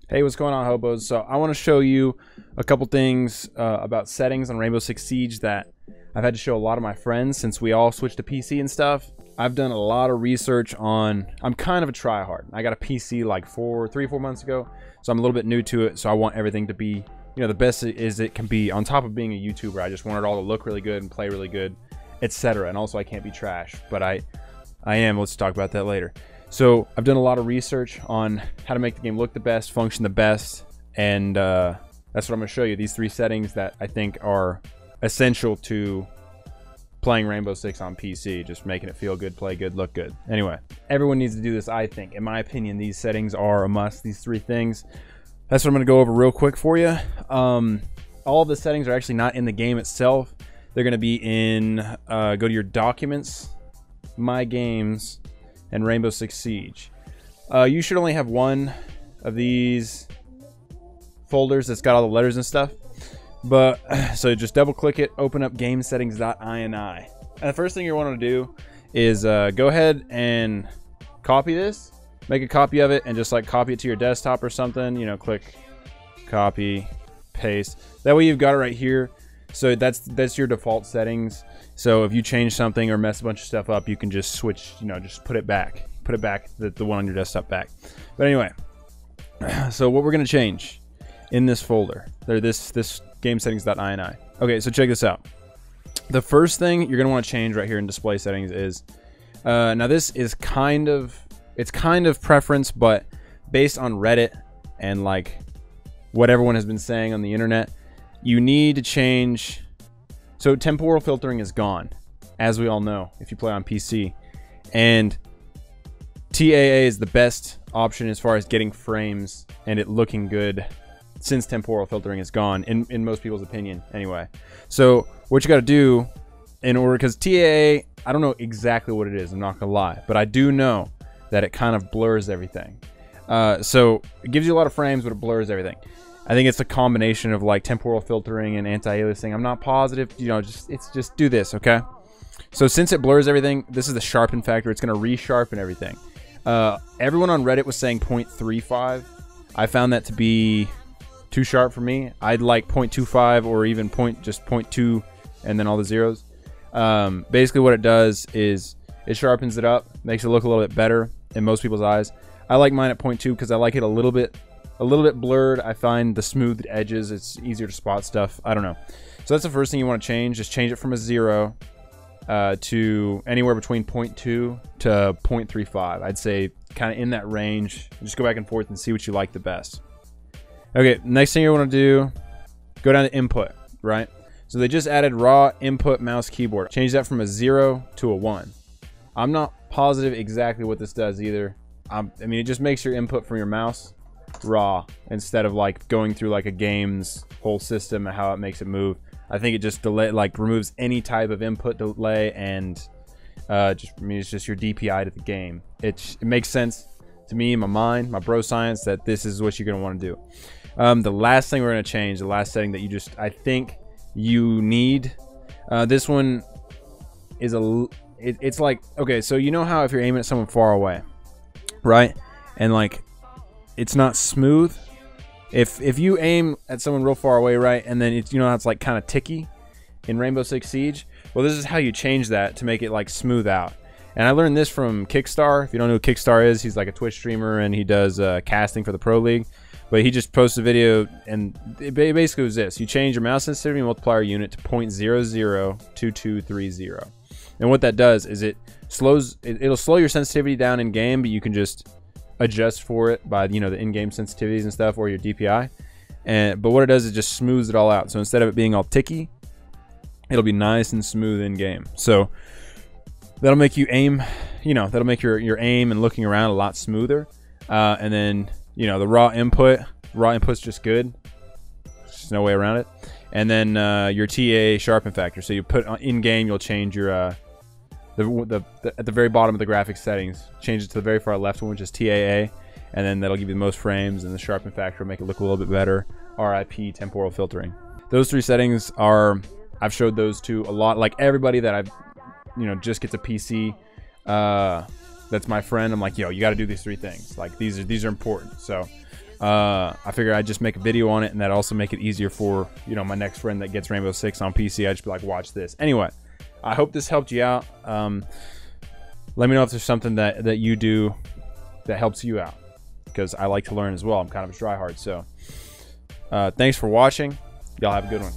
Hey, what's going on, hobos? So I want to show you a couple things about settings on Rainbow Six Siege that I've had to show a lot of my friends since we all switched to PC and stuff. I've done a lot of research on, I'm kind of a tryhard. I got a PC like 3-4 months ago, so I'm a little bit new to it, so I want everything to be, you know, the best as it can be. On top of being a YouTuber, I just want it all to look really good and play really good, etc. And also I can't be trash, but I am. Let's talk about that later. So I've done a lot of research on how to make the game look the best, function the best, and that's what I'm going to show you. These 3 settings that I think are essential to playing Rainbow Six on PC, just making it feel good, play good, look good. Anyway, everyone needs to do this, I think. In my opinion, these settings are a must, these 3 things. That's what I'm going to go over real quick for you. All of the settings are actually not in the game itself. They're going to be in, go to your documents, my games, and Rainbow Six Siege. You should only have one of these folders that's got all the letters and stuff. But so just double click it, open up game settings.ini. And the first thing you want to do is go ahead and copy this, make a copy of it, and just like copy it to your desktop or something. You know, click copy, paste. That way you've got it right here. So that's your default settings. So if you change something or mess a bunch of stuff up, you can just switch, you know, just put it back, the one on your desktop back. But anyway, so what we're gonna change in this folder, this game settings.ini. Okay, so check this out. The first thing you're gonna want to change right here in display settings is, now this is kind of preference, but based on Reddit and like what everyone has been saying on the internet, you need to change. So temporal filtering is gone, as we all know, if you play on PC. And TAA is the best option as far as getting frames and it looking good since temporal filtering is gone, in most people's opinion, anyway. So what you got to do in order, because TAA, I don't know exactly what it is, I'm not going to lie, but I do know that it kind of blurs everything. So it gives you a lot of frames, but it blurs everything. I think it's a combination of like temporal filtering and anti-aliasing. I'm not positive, you know, just do this, okay? So since it blurs everything, this is the sharpen factor. It's going to resharpen everything. Everyone on Reddit was saying 0.35. I found that to be too sharp for me. I'd like 0.25 or even just 0.2 and then all the zeros. Basically what it does is it sharpens it up, makes it look a little bit better in most people's eyes. I like mine at 0.2 because I like it a little bit blurred. I find the smoothed edges, it's easier to spot stuff. I don't know. So that's the first thing you want to change. Just change it from a 0 to anywhere between 0.2 to 0.35. I'd say kind of in that range. Just go back and forth and see what you like the best. Okay, next thing you want to do, go down to input, right? So they just added raw input mouse keyboard. Change that from a 0 to a 1. I'm not positive exactly what this does either. I mean, it just makes your input from your mouse raw instead of like going through like a game's whole system and how it makes it move. I think it just removes any type of input delay and it's just your DPI to the game. It makes sense to me in my mind, my bro science, that this is what you're gonna want to do. The last thing we're gonna change, the last setting that I think you need, this one is it's like, okay, so you know how if you're aiming at someone far away, right, and like it's not smooth. If you aim at someone real far away, right, and then you know how it's like kind of ticky in Rainbow Six Siege? Well, this is how you change that to make it like smooth out. And I learned this from Kickstar. If you don't know who Kickstar is, he's like a Twitch streamer and he does casting for the Pro League. But he just posted a video and it basically was this. You change your mouse sensitivity multiplier unit to 0.002230. And what that does is it'll slow your sensitivity down in game, but you can just adjust for it by, you know, the in-game sensitivities and stuff, or your DPI. But what it does is just smooths it all out. So instead of it being all ticky, it'll be nice and smooth in game. So that'll make you aim, you know, that'll make your aim and looking around a lot smoother. And then, you know, the raw input's just good. There's just no way around it. And then your TAA Sharpen factor. So you put in game, you'll change your at the very bottom of the graphics settings, change it to the very far left one, which is TAA, and then that'll give you the most frames, and the sharpen factor will make it look a little bit better. RIP temporal filtering. Those 3 settings are, I've showed those to a lot, like everybody that I've, you know, just gets a PC, that's my friend. I'm like, yo, you got to do these 3 things. Like these are important. So I figured I'd just make a video on it, and that also make it easier for, you know, my next friend that gets Rainbow Six on PC. I'd just be like, watch this. Anyway, I hope this helped you out. Let me know if there's something that you do that helps you out, because I like to learn as well. I'm kind of a tryhard. So thanks for watching. Y'all have a good one.